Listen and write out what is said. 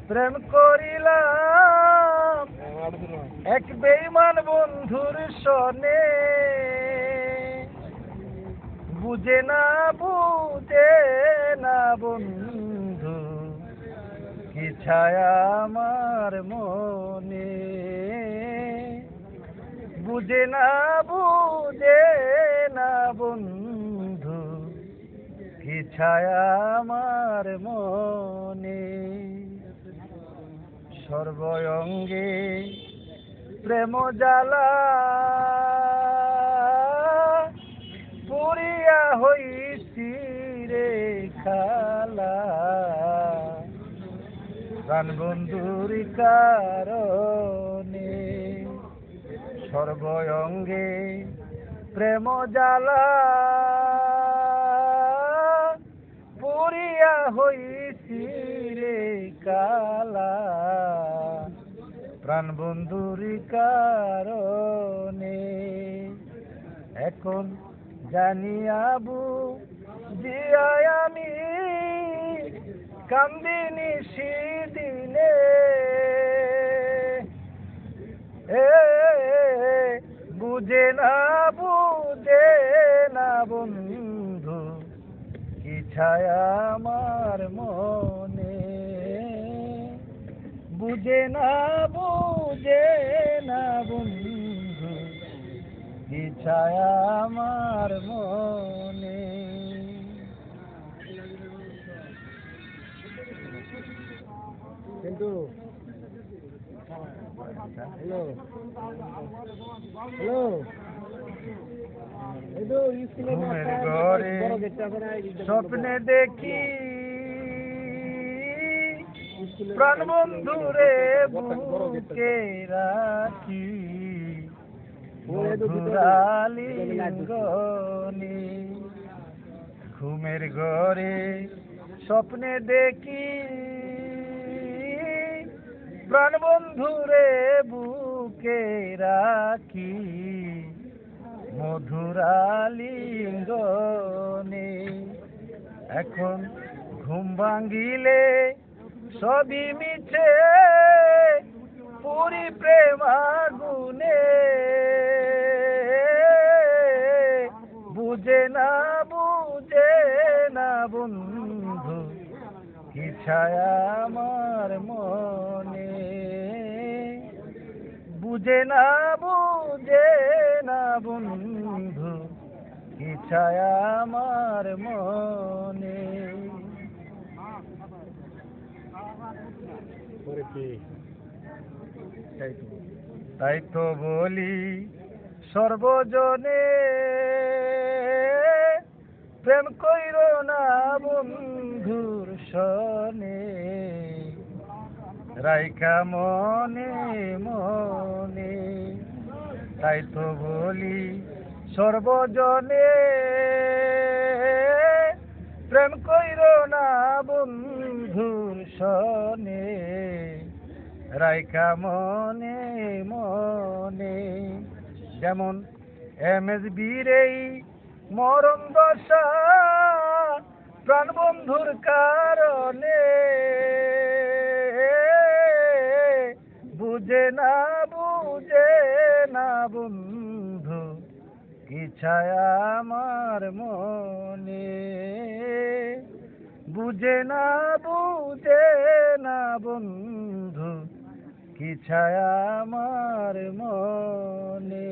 প্রেম করিলাম এক বেঈমান বন্ধুর সনে, বুঝে না বন্ধু কি ছায়া আমার মনে, বুঝে না বন্ধু কি ছায়া আমার মনে। সর্বঙ্গে প্রেম জ্বালা পুরিয়া হইছি রে খালা, প্রাণ বন্ধুর কারণে। সর্বঙ্গে প্রেম জ্বালা পুরিয়া হইছি রে কালা, প্রাণ বন্ধুর কারণে। এখন জানিয়াবু জিয়ায় আমি কান্দিনি সেদিনে, বুঝে না বন্ধু কি ছায়া আমার মনে, বুঝে না বন্ধু কি ছায়া আমার মনে। কিন্তু হ্যালো ঘুমের ঘরে স্বপ্নে দেখি প্রাণ বন্ধুরে বুকে রাখি, মধুরালিঙ্গনে। ঘুমের ঘরে স্বপ্নে দেখি প্রাণ বন্ধুরে বুকে রাখি, মধুরালিঙ্গনে। এখন ঘুম ভাঙ্গিলে সবই মিছে পুরি প্রেম আগুনে, বুঝে না বন্ধু কি ছায়া আমার মনে, বুঝে না বন্ধু কি ছায়া আমার মনে। তাই তো বলি সর্বজনে প্রেম কইর না বন্ধুর সনে, রাইখা মনে মনে। তাই তো বলি সর্বজনে প্রেম কইর না বন্ধুর সনে, রাইখা মনে মনে। যেমন MSB-র এই মরণ দশা প্রাণ বন্ধুর কারণে, বুঝে না বন্ধু কি ছায়া আমার মনে, বুঝে না বন্ধু কি ছায়া আমার মনে।